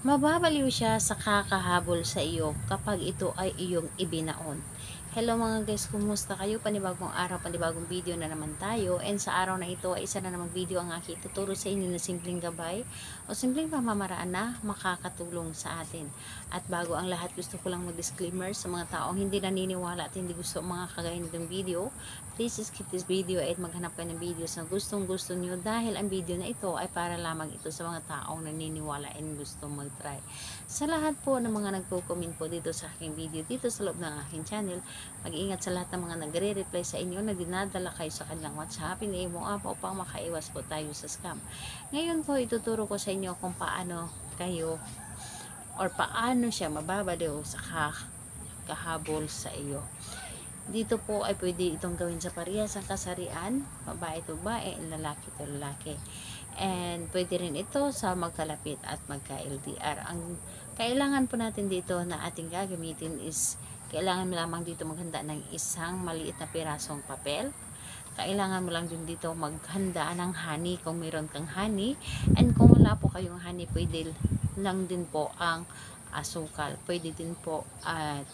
Mababaliw siya sa kakahabol sa iyo kapag ito ay iyong ibinaon. Hello mga guys, kumusta kayo? Panibagong araw, panibagong video na naman tayo. And sa araw na ito ay isa na namang video ang aking tuturo sa inyo na simpleng gabay o simpleng pamamaraan na makakatulong sa atin. At bago ang lahat, gusto ko lang mag-disclaimer sa mga taong hindi naniniwala at hindi gusto mga kagaya nitong video. Please skip this video at maghanap kayo ng videos na gustong-gusto nyo dahil ang video na ito ay para lamang ito sa mga taong naniniwala and gusto mag-try. Sa lahat po ng mga nagko-comment po dito sa aking video, dito sa loob ng aking channel, mag-iingat sa lahat ng mga nagre-reply sa inyo na dinadala kayo sa kanilang WhatsApp, imo app upang makaiwas po tayo sa scam. Ngayon po, ituturo ko sa inyo kung paano kayo or paano siya mababaliw sa kahabol sa iyo. Dito po ay pwede itong gawin sa parehas ang kasarian, babae to babae, lalaki to lalaki. And pwede rin ito sa magkalapit at magka-LDR. Ang kailangan po natin dito na ating gagamitin is kailangan mo lamang dito maghanda ng isang maliit na pirasong papel. Kailangan mo lang din dito maghanda ng honey kung meron kang honey. And kung wala po kayong honey, pwede lang din po ang asukal. Pwede din po at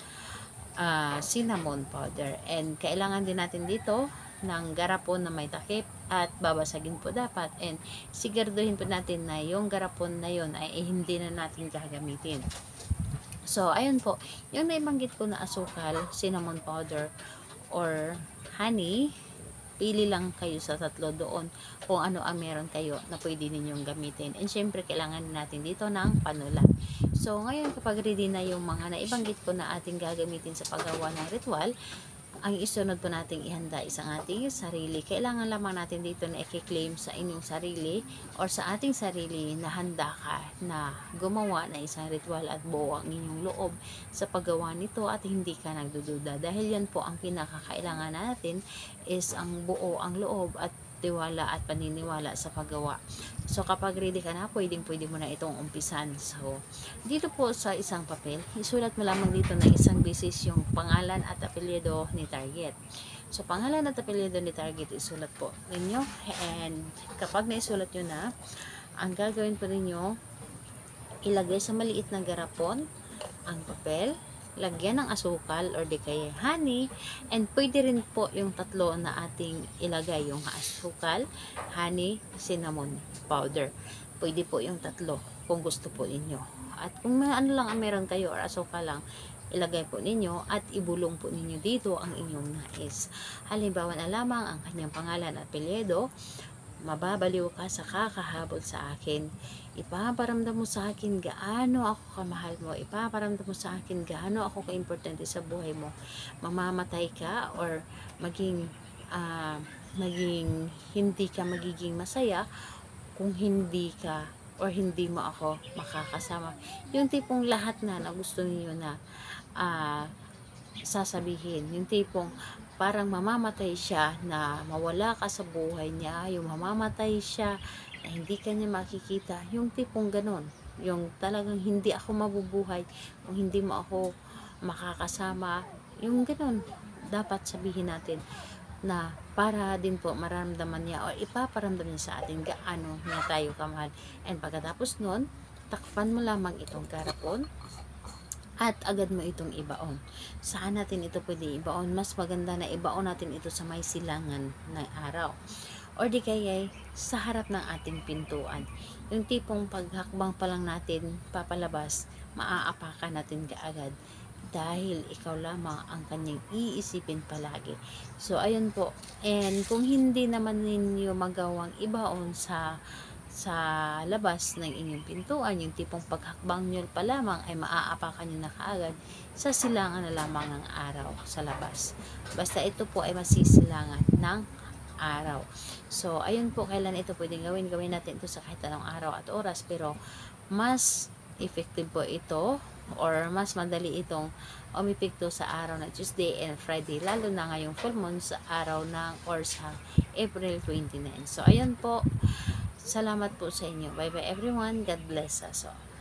cinnamon powder. And kailangan din natin dito ng garapon na may takip at babasagin po dapat. And siguraduhin po natin na yung garapon na yon ay hindi na natin gagamitin. So, ayun po. Yung naibanggit ko na asukal, cinnamon powder, or honey, pili lang kayo sa tatlo doon kung ano ang meron kayo na pwede ninyong gamitin. And syempre, kailangan natin dito ng panula. So, ngayon kapag ready na yung mga naibanggit ko na ating gagamitin sa paggawa ng ritual, ang isunod po nating ihanda isang ating sarili. Kailangan lamang natin dito na i-claim sa inyong sarili or sa ating sarili na handa ka na gumawa na isang ritual at buo ang inyong loob sa paggawa nito at hindi ka nagdududa. Dahil yan po ang pinakakailangan natin is ang buo ang loob at tiwala at paniniwala sa paggawa. So kapag ready ka na, pwede mo na itong umpisan. So dito po sa isang papel, isulat mo lamang dito na isang beses yung pangalan at apelyido ni target. So pangalan at apelyido ni target isulat po ninyo, and kapag naisulat nyo na, ang gagawin po ninyo, ilagay sa maliit na garapon ang papel, lagyan ng asukal or di kaya honey, and pwede rin po yung tatlo na ating ilagay, yung asukal, honey, cinnamon powder. Pwede po yung tatlo kung gusto po ninyo. At kung may ano lang ang meron kayo or asukal lang, ilagay po ninyo at ibulong po ninyo dito ang inyong nais. Halimbawa na lamang ang kanyang pangalan at apelyido, mababaliw ka sa kakahabol sa akin. Ipaparamdam mo sa akin gaano ako kamahal mo. Ipaparamdam mo sa akin gaano ako kaimportante sa buhay mo. Mamamatay ka or maging hindi ka magiging masaya kung hindi ka or hindi mo ako makakasama. Yung tipong lahat na gusto niyo na sasabihin. Yung tipong parang mamamatay siya na mawala ka sa buhay niya, yung mamamatay siya na hindi ka niya makikita, yung tipong ganon, yung talagang hindi ako mabubuhay kung hindi mo ako makakasama, yung ganon dapat sabihin natin na para din po maramdaman niya o ipaparamdam niya sa atin gaano niya tayo kamahal. And pagkatapos nun, takpan mo lamang itong garapon at agad mo itong ibaon. Saan natin ito pwede ibaon? Mas maganda na ibaon natin ito sa may silangan ng araw. Or di kaya sa harap ng ating pintuan. Yung tipong paghakbang pa lang natin papalabas, maaapakan natin kaagad. Dahil ikaw lamang ang kanyang iisipin palagi. So, ayun po. And kung hindi naman ninyo magawang ibaon sa labas ng inyong pintuan, yung tipong paghakbang nyo pa lamang ay maaapakan nyo na kaagad sa silangan na lamang ng araw sa labas. Basta ito po ay masisilangan ng araw. So, ayun po, kailan ito pwedeng gawin natin ito sa kahit anong araw at oras, pero mas effective po ito or mas madali itong umipikto sa araw ng Tuesday and Friday, lalo na ngayong full moon sa araw ng or sa April 29. So, ayun po. Salamat po sa inyo. Bye bye everyone. God bless us all.